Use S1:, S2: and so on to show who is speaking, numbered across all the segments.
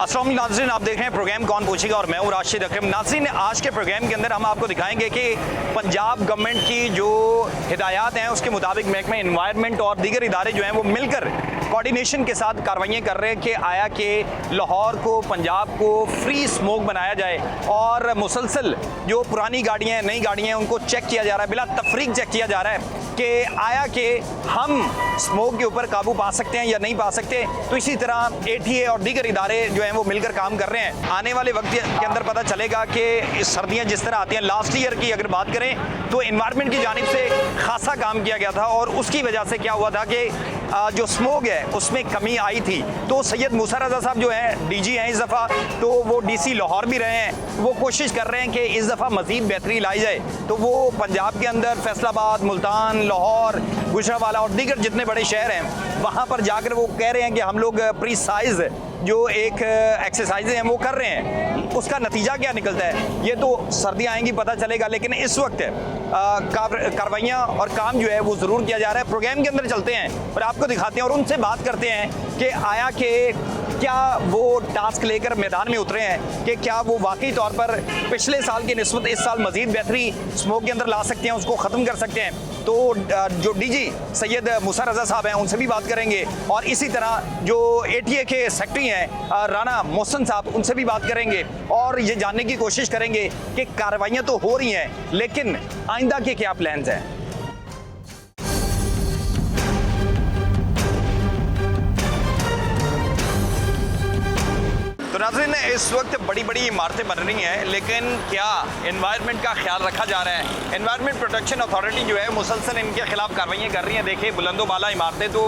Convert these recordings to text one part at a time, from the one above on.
S1: अस्सलाम वालेकुम नाज़रीन, आप देख रहे हैं प्रोग्राम कौन पूछेगा और मैं हूं राशिद अकरम। नाज़रीन, आज के प्रोग्राम के अंदर हम आपको दिखाएंगे कि पंजाब गवर्नमेंट की जो हिदायत हैं उसके मुताबिक महकमा एनवायरनमेंट और दीगर इदारे जो हैं वो मिलकर कोऑर्डिनेशन के साथ कार्रवाइयाँ कर रहे हैं कि आया कि लाहौर को, पंजाब को फ्री स्मोक बनाया जाए और मुसलसल जो पुरानी गाड़ियाँ हैं, नई गाड़ियाँ हैं, उनको चेक किया जा रहा है, बिला तफरीक चेक किया जा रहा है कि आया कि हम स्मोक के ऊपर काबू पा सकते हैं या नहीं पा सकते। तो इसी तरह ATA और दीगर इदारे जो हैं वो मिलकर काम कर रहे हैं। आने वाले वक्त के अंदर पता चलेगा कि सर्दियाँ जिस तरह आती हैं, लास्ट ईयर की अगर बात करें तो एनवायरनमेंट की जानिब से खासा काम किया गया था और उसकी वजह से क्या हुआ था कि जो स्मोक है उसमें कमी आई थी। तो सैयद मूसा रज़ा साहब जो हैं DG हैं इस दफ़ा, तो वो DC लाहौर भी रहे हैं, वो कोशिश कर रहे हैं कि इस दफ़ा मज़ीद बेहतरी लाई जाए। तो वो पंजाब के अंदर फैसलाबाद, मुल्तान, लाहौर, गुजरांवाला और दीगर जितने बड़े शहर हैं वहाँ पर जाकर वो कह रहे हैं कि हम लोग प्रीसाइज जो एक एक्सरसाइजें हैं वो कर रहे हैं। उसका नतीजा क्या निकलता है ये तो सर्दियाँ आएंगी पता चलेगा, लेकिन इस वक्त कार्रवाइयाँ और काम जो है वो ज़रूर किया जा रहा है। प्रोग्राम के अंदर चलते हैं और आपको दिखाते हैं और उनसे बात करते हैं कि आया कि क्या वो टास्क लेकर मैदान में उतरे हैं कि क्या वो वाकई तौर पर पिछले साल की निस्बत इस साल मज़ीद बेहतरी स्मोक के अंदर ला सकते हैं, उसको ख़त्म कर सकते हैं। तो जो DG सैयद मूसा रज़ा साहब हैं उनसे भी बात करेंगे और इसी तरह जो ATA के सेक्रेटरी हैं राना मोहसन साहब, उनसे भी बात करेंगे और ये जानने की कोशिश करेंगे कि कार्रवाइयाँ तो हो रही हैं लेकिन आइंदा के क्या प्लान्स हैं। तो नाज़रीन, इस वक्त बड़ी बड़ी इमारतें बन रही हैं लेकिन क्या एनवायरनमेंट का ख्याल रखा जा रहा है? एनवायरनमेंट प्रोटेक्शन अथॉरिटी जो है मुसलसल इनके खिलाफ कार्रवाइयाँ कर रही हैं। देखिए, बुलंदो बाला इमारतें तो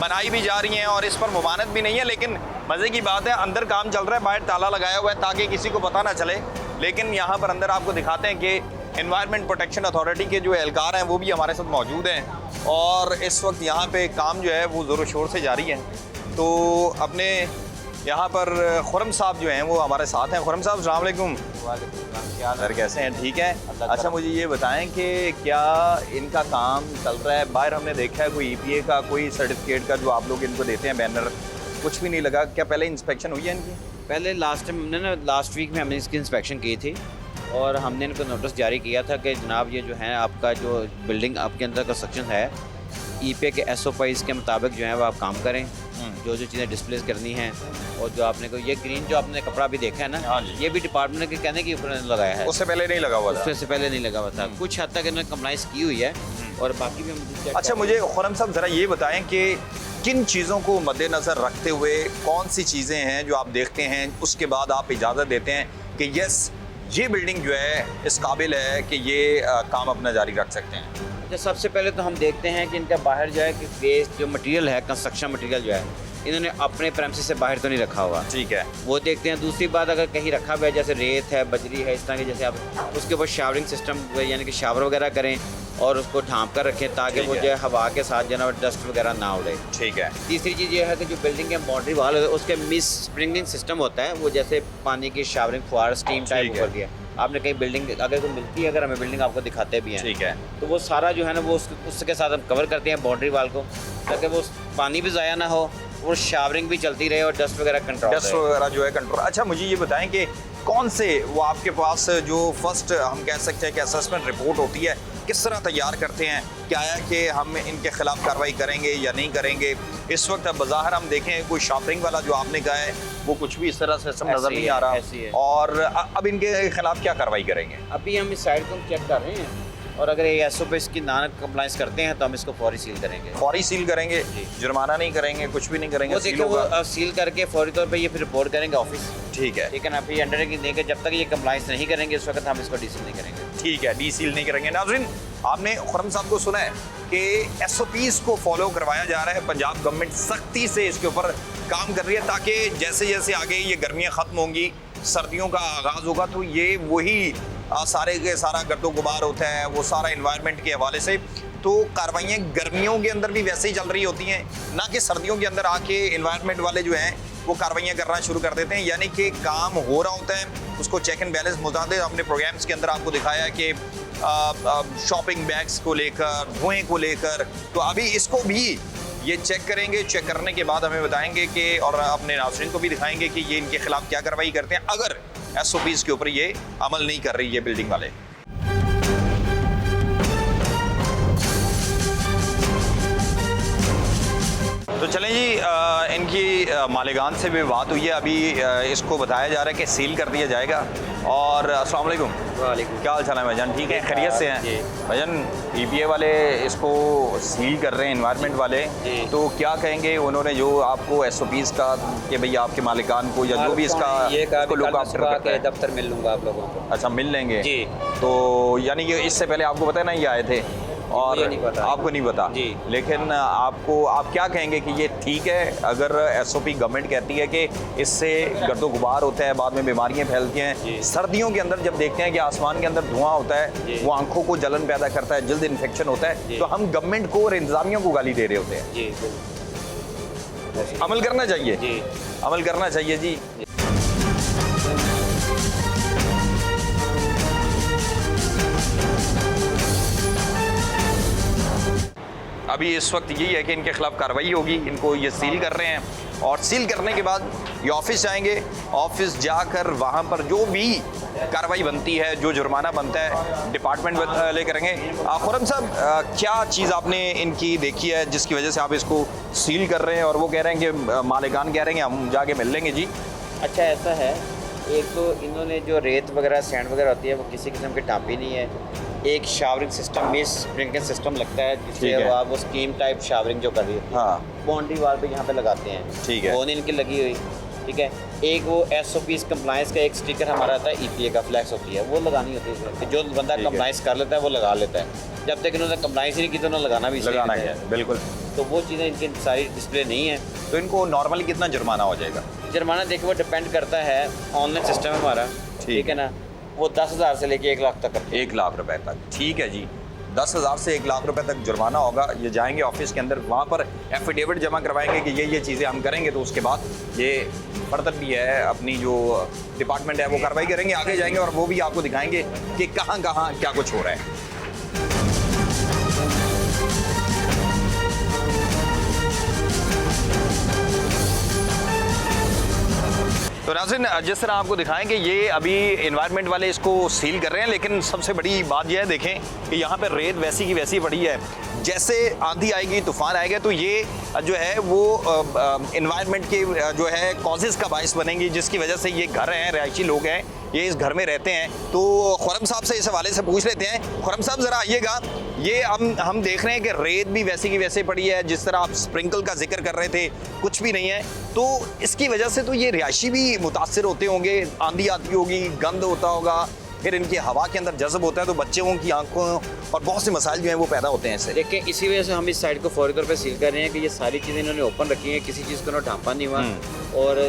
S1: बनाई भी जा रही हैं और इस पर मुमानत भी नहीं है, लेकिन मज़े की बात है अंदर काम चल रहा है, बाहर ताला लगाया हुआ है ताकि किसी को पता ना चले। लेकिन यहाँ पर अंदर आपको दिखाते हैं कि एनवायरनमेंट प्रोटेक्शन अथॉरिटी के जो एहलकार हैं वो भी हमारे साथ मौजूद हैं और इस वक्त यहाँ पे काम जो है वो ज़ोर शोर से जारी है। तो अपने यहाँ पर खुरम साहब जो हैं वो हमारे साथ हैं। खुरम साहब, अस्सलाम वालेकुम।
S2: क्या
S1: सर, कैसे हैं? ठीक है। अच्छा, मुझे ये बताएं कि क्या इनका काम चल रहा है? बाहर हमने देखा है कोई EPA का कोई सर्टिफिकेट का जो आप लोग इनको देते हैं बैनर, कुछ भी नहीं लगा। क्या पहले इंस्पेक्शन हुई है इनकी?
S2: पहले लास्ट वीक में हमने इसकी इंस्पेक्शन की थी और हमने इनको नोटिस जारी किया था कि जनाब ये जो है आपका जो बिल्डिंग आपके अंदर कंस्ट्रक्शन है EPA के SOPs के मुताबिक जो है वो आप काम करें, जो चीज़ें डिस्प्लेस करनी हैं। और जो आपने को ये ग्रीन जो आपने कपड़ा भी देखा है ना, ये भी डिपार्टमेंट के कहने के ऊपर लगाया है,
S1: उससे पहले नहीं लगा हुआ था।
S2: उससे पहले नहीं लगा हुआ था। कुछ हद तक इन्होंने कंप्लाइंस की हुई है और बाकी भी हम।
S1: अच्छा, मुझे खुरम साहब ज़रा ये बताएं कि किन चीज़ों को मद्देनज़र रखते हुए कौन सी चीज़ें हैं जो आप देखते हैं उसके बाद आप इजाज़त देते हैं कि यस ये बिल्डिंग जो है इस काबिल है कि ये काम अपना जारी रख सकते हैं?
S2: अच्छा, सबसे पहले तो हम देखते हैं कि इनका बाहर जो है कि वेस्ट जो मटेरियल है, कंस्ट्रक्शन मटेरियल जो है इन्होंने अपने प्रेमिसेस से बाहर तो नहीं रखा हुआ।
S1: ठीक है, वो
S2: देखते हैं। दूसरी बात, अगर कहीं रखा हुआ है जैसे रेत है, बजरी है, इस तरह के, जैसे आप उसके ऊपर शावरिंग सिस्टम यानी कि शावर वगैरह करें और उसको ढांप कर रखें ताकि वो जो है हवा के साथ जो है डस्ट वगैरह ना उड़े।
S1: ठीक है।
S2: तीसरी चीज़ ये है कि जो बिल्डिंग के बाउंड्री वाल है उसके मिस स्प्रिंगलिंग सिस्टम होता है, वो जैसे पानी की शावरिंग फुहार स्टीम टाइप ऊपर गया। आपने कहीं बिल्डिंग अगर कोई मिलती है, अगर हमें बिल्डिंग आपको दिखाते भी हैं,
S1: ठीक है,
S2: तो वो सारा जो है ना वो उसके साथ हम कवर करते हैं बाउंड्री वाल को, ताकि वो पानी भी ज़ाया ना हो और शावरिंग भी चलती रहे और डस्ट वगैरह
S1: जो है कंट्रोल। अच्छा, मुझे ये बताएं कि कौन से वो आपके पास जो फर्स्ट हम कह सकते हैं कि असेसमेंट रिपोर्ट होती है, किस तरह तैयार करते हैं? क्या है कि हम इनके खिलाफ कार्रवाई करेंगे या नहीं करेंगे? इस वक्त बज़ाहिर हम देखें कोई शॉपिंग वाला जो आपने कहा है वो कुछ भी इस तरह से नज़र नहीं आ रहा, और अब इनके खिलाफ क्या कार्रवाई करेंगे?
S2: अभी हम इस साइड को चेक कर रहे हैं और अगर ये SOPs की ना कंप्लाइंस करते हैं तो हम इसको फौरी सील करेंगे।
S1: फौरी सील करेंगे? जुर्माना नहीं करेंगे, कुछ भी नहीं करेंगे?
S2: वो देखिए, वो सील करके फौरी तौर पे ये फिर रिपोर्ट करेंगे ऑफिस।
S1: ठीक है,
S2: लेकिन अभी अंडरटेकिंग देंगे जब तक ये कंप्लाइंस नहीं करेंगे उस वक्त हम इसको डीसील नहीं करेंगे।
S1: ठीक है, डीसील नहीं करेंगे। नाज़रीन, आपने खुरम साहब को सुना है कि SOPs को फॉलो करवाया जा रहा है। पंजाब गवर्नमेंट सख्ती से इसके ऊपर काम कर रही है ताकि जैसे जैसे आगे ये गर्मियाँ ख़त्म होंगी, सर्दियों का आगाज़ होगा तो ये वही सारे के सारा गर्दो गुबार होता है वो सारा इन्वायरमेंट के हवाले से, तो कार्रवाइयाँ गर्मियों के अंदर भी वैसे ही चल रही होती हैं, ना कि सर्दियों के अंदर आके इन्वायरमेंट वाले जो हैं वो कार्रवाइयाँ करना शुरू कर देते हैं। यानी कि काम हो रहा होता है, उसको चेक एंड बैलेंस मुताबिक हमने प्रोग्राम्स के अंदर आपको दिखाया है कि शॉपिंग बैग्स को लेकर, धुएँ को लेकर, तो अभी इसको भी ये चेक करेंगे, चेक करने के बाद हमें बताएंगे कि और अपने नाज़रीन को भी दिखाएंगे कि ये इनके खिलाफ क्या कार्रवाई करते हैं अगर SOPs के ऊपर ये अमल नहीं कर रही है बिल्डिंग वाले। तो चलें जी, इनकी मालेगान से भी बात हुई है। अभी इसको बताया जा रहा है कि सील कर दिया जाएगा। और अस्सलाम वालेकुम।
S2: वालेकुम।
S1: क्या हाल चाल है भाईजान? ठीक है, खैरियत से हैं भाईजान? EPA वाले इसको सील कर रहे हैं, एनवायरनमेंट वाले, तो क्या कहेंगे उन्होंने जो आपको SOPs का कि भाई आपके मालिकान को या जो भी इसका लुक आफ्टर करता है?
S2: दफ्तर मिल लूँगा आप लोगों को।
S1: अच्छा, मिल लेंगे
S2: जी।
S1: तो यानी कि इससे पहले आपको पता है ना ये आए थे और
S2: नहीं पता।
S1: आपको नहीं पता
S2: जी।
S1: लेकिन आपको आप क्या कहेंगे कि ये ठीक है अगर SOP गवर्नमेंट कहती है कि इससे गर्दो गुबार होता है, बाद में बीमारियां फैलती हैं? सर्दियों के अंदर जब देखते हैं कि आसमान के अंदर धुआं होता है, वो आंखों को जलन पैदा करता है, जल्द इन्फेक्शन होता है, तो हम गवर्नमेंट को और इंतजामिया को गाली दे रहे होते हैं।
S2: जी,
S1: अमल करना चाहिए
S2: जी,
S1: अमल करना चाहिए जी। अभी इस वक्त यही है कि इनके खिलाफ कार्रवाई होगी, इनको ये सील कर रहे हैं और सील करने के बाद ये ऑफिस जाएंगे। ऑफिस जाकर वहाँ पर जो भी कार्रवाई बनती है, जो जुर्माना बनता है, डिपार्टमेंट ले करेंगे। खुरम साहब, क्या चीज़ आपने इनकी देखी है जिसकी वजह से आप इसको सील कर रहे हैं? और वो कह रहे हैं कि मालिकान कह रहे हैं हम जाके मिल लेंगे जी।
S2: अच्छा, ऐसा है, एक तो इन्होंने जो रेत वगैरह सैंड वगैरह होती है वो किसी किस्म की टाँपी नहीं है। एक showering system, miss sprinkling system लगता है जिससे वो स्कीम टाइप शावरिंग जो कर रही है,
S1: हाँ,
S2: बाउंड्री वाल पे यहाँ पे लगाते हैं।
S1: ठीक है,
S2: वो नहीं इनकी लगी हुई। ठीक है, एक वो SOPs कंप्लाइंस का एक स्टिकर हमारा आता है, EPA का फ्लैक्स होती है, वो लगानी होती है। जो बंदा कंप्लाइंस कर लेता है वो लगा लेता है। जब तक इन्होंने कंप्लाइंस ही नहीं की तो उन्होंने लगाना भी
S1: लगाना है, बिल्कुल।
S2: तो वो चीज़ें इनकी सारी डिस्प्ले नहीं है।
S1: तो इनको नॉर्मली कितना जुर्माना हो जाएगा?
S2: जुर्माना देखिए वो डिपेंड करता है, ऑनलाइन सिस्टम है हमारा, ठीक है ना, वो 10,000 से लेके 1 लाख तक।
S1: 1 लाख रुपए तक, ठीक है जी। 10,000 से 1 लाख रुपए तक जुर्माना होगा। ये जाएंगे ऑफिस के अंदर, वहाँ पर एफिडेविट जमा करवाएंगे कि ये चीज़ें हम करेंगे, तो उसके बाद ये फर्दर भी है अपनी जो डिपार्टमेंट है वो कार्रवाई करेंगे, आगे जाएंगे और वो भी आपको दिखाएंगे कि कहाँ कहाँ क्या कुछ हो रहा है। तो नाज़रीन, जिस तरह आपको दिखाएंगे ये अभी एनवायरनमेंट वाले इसको सील कर रहे हैं, लेकिन सबसे बड़ी बात यह है, देखें कि यहाँ पर रेत वैसी की वैसी पड़ी है। जैसे आंधी आएगी, तूफान आएगा, तो ये जो है वो एनवायरनमेंट के जो है कॉजेज़ का बायस बनेंगी, जिसकी वजह से ये घर हैं, रिहायशी लोग हैं, ये इस घर में रहते हैं। तो खुरम साहब से इस हवाले से पूछ लेते हैं। खुरम साहब ज़रा आइएगा, ये हम देख रहे हैं कि रेत भी वैसी की वैसे पड़ी है, जिस तरह आप स्प्रिंकल का जिक्र कर रहे थे, कुछ भी नहीं है। तो इसकी वजह से तो ये रिहायशी भी मुतासर होते होंगे, आंधी आती होगी, गंद होता होगा, फिर इनकी हवा के अंदर जज़ब होता है, तो बच्चों की आंखों और बहुत से मसाइल जो हैं वो पैदा होते हैं इससे।
S2: देखिए, इसी वजह से हम इस साइड को फौरी तौर पे सील कर रहे हैं कि ये सारी चीज़ें इन्होंने ओपन रखी हैं, किसी चीज़ को ना ढांपा नहीं हुआ और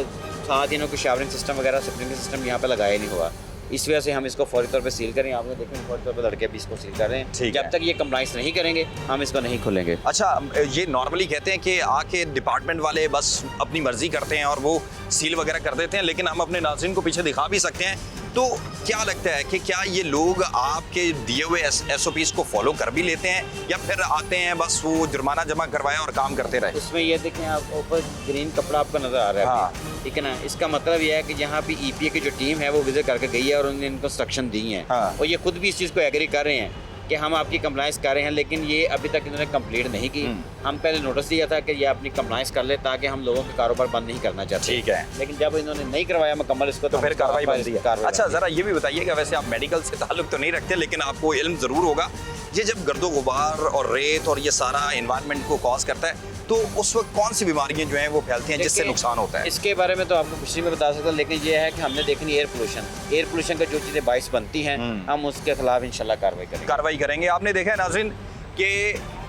S2: साथ इन्होंने शावरिंग सिस्टम वगैरह स्प्रिंकलिंग सिस्टम यहाँ पे लगाया नहीं हुआ। इस वजह से हम इसको फौरी तौर पे सील करें। आपने देखें फौरी तौर पे लड़के भी इसको सील कर रहे हैं। जब तक ये कंप्लाइंस नहीं करेंगे हम इसको नहीं खोलेंगे।
S1: अच्छा, ये नॉर्मली कहते हैं कि आके डिपार्टमेंट वाले बस अपनी मर्जी करते हैं और वो सील वगैरह कर देते हैं, लेकिन हम अपने नाज़रीन को पीछे दिखा भी सकते हैं। तो क्या लगता है कि क्या ये लोग आपके दिए हुए SOPs को फॉलो कर भी लेते हैं, या फिर आते हैं बस वो जुर्माना जमा करवाया और काम करते रहे?
S2: इसमें ये देखें, आप ऊपर ग्रीन कपड़ा आपको नजर आ रहा है,
S1: हाँ,
S2: ठीक है ना। इसका मतलब ये है कि यहाँ पे EPA की जो टीम है वो विजिट करके गई है और उन्होंने इनको इंस्ट्रक्शन दी हैं,
S1: हाँ,
S2: और ये खुद भी इस चीज़ को एग्री कर रहे हैं कि हम आपकी कंप्लाइंस कर रहे हैं, लेकिन ये अभी तक इन्होंने कंप्लीट नहीं की। हम पहले नोटिस दिया था कि ये अपनी कंप्लाइंस कर ले ताकि हम लोगों के कारोबार बंद नहीं करना चाहते।
S1: ठीक है,
S2: लेकिन जब इन्होंने नहीं करवाया मुकम्मल इसको,
S1: तो फिर कार्रवाई बनती है। अच्छा, ज़रा ये भी बताइएगा, वैसे आप मेडिकल से ताल्लुक तो नहीं रखते, लेकिन आपको इल्म ज़रूर होगा, ये जब गर्दो गुबार और रेत और ये सारा एनवायरनमेंट को कॉज करता है, तो उस वक्त कौन सी बीमारियां जो हैं वो फैलती हैं जिससे नुकसान होता है?
S2: इसके बारे में तो आपको कुछ नहीं मैं बता सकता, लेकिन ये है कि हमने देखनी एयर पोल्यूशन का जो चीज़ें बाइस बनती हैं, हम उसके खिलाफ इंशाल्लाह कार्रवाई करेंगे।
S1: आपने देखा है नाज़रीन कि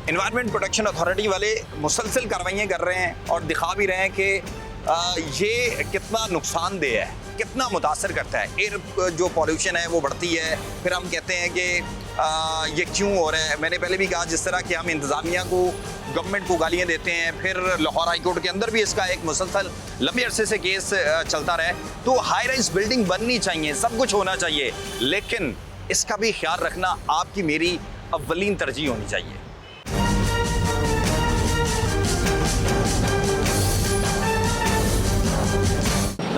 S1: एनवायरनमेंट प्रोटेक्शन अथॉरिटी वाले मुसलसल कार्रवाइयाँ कर रहे हैं और दिखा भी रहे हैं कि ये कितना नुकसानदेह है, कितना मुतासर करता है। एयर जो पॉल्यूशन है वो बढ़ती है, फिर हम कहते हैं कि ये क्यों हो रहा है। मैंने पहले भी कहा, जिस तरह कि हम इंतज़ामिया को, गवर्नमेंट को गालियाँ देते हैं, फिर लाहौर हाई कोर्ट के अंदर भी इसका एक मुसलसल लंबे अरसे से केस चलता रहे। तो हाई राइज बिल्डिंग बननी चाहिए, सब कुछ होना चाहिए, लेकिन इसका भी ख्याल रखना आपकी मेरी अव्वलीन तरजीह होनी चाहिए।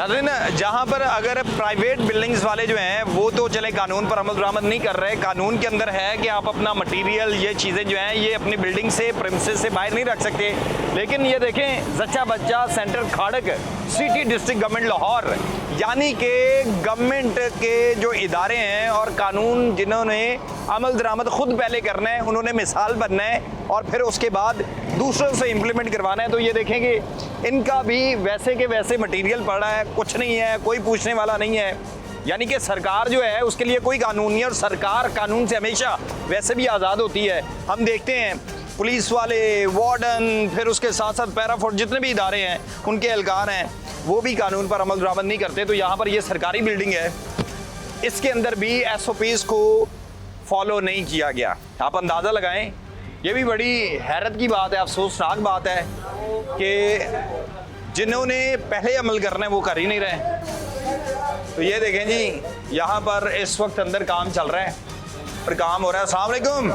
S1: नाज़रीन, जहाँ पर अगर प्राइवेट बिल्डिंग्स वाले जो हैं वो तो चले कानून पर अमल दरामद नहीं कर रहे, कानून के अंदर है कि आप अपना मटेरियल ये चीज़ें जो हैं ये अपनी बिल्डिंग से प्रेमिसेस से बाहर नहीं रख सकते, लेकिन ये देखें जच्चा बच्चा सेंटर खाड़क सिटी डिस्ट्रिक्ट गवर्नमेंट लाहौर, यानी कि गवर्नमेंट के जो इदारे हैं और कानून जिन्होंने अमल दरामद खुद पहले करना है, उन्होंने मिसाल बनना है और फिर उसके बाद दूसरों से इम्प्लीमेंट करवाना है। तो ये देखेंगे इनका भी वैसे के वैसे मटेरियल पड़ा है, कुछ नहीं है, कोई पूछने वाला नहीं है, यानी कि सरकार जो है उसके लिए कोई कानून नहीं है और सरकार कानून से हमेशा वैसे भी आज़ाद होती है। हम देखते हैं पुलिस वाले, वार्डन, फिर उसके साथ साथ पैराफोर्स जितने भी इदारे हैं उनके एहलकार हैं वो भी कानून पर अमल दरामद नहीं करते। तो यहाँ पर ये सरकारी बिल्डिंग है, इसके अंदर भी SOPs को फॉलो नहीं किया गया। आप अंदाज़ा लगाएं, ये भी बड़ी हैरत की बात है, अफसोसनाक बात है कि जिन्होंने पहले अमल करना है वो कर ही नहीं रहे। तो ये देखें जी, यहाँ पर इस वक्त अंदर काम चल रहा है, पर काम हो रहा है। अस्सलाम वालेकुम,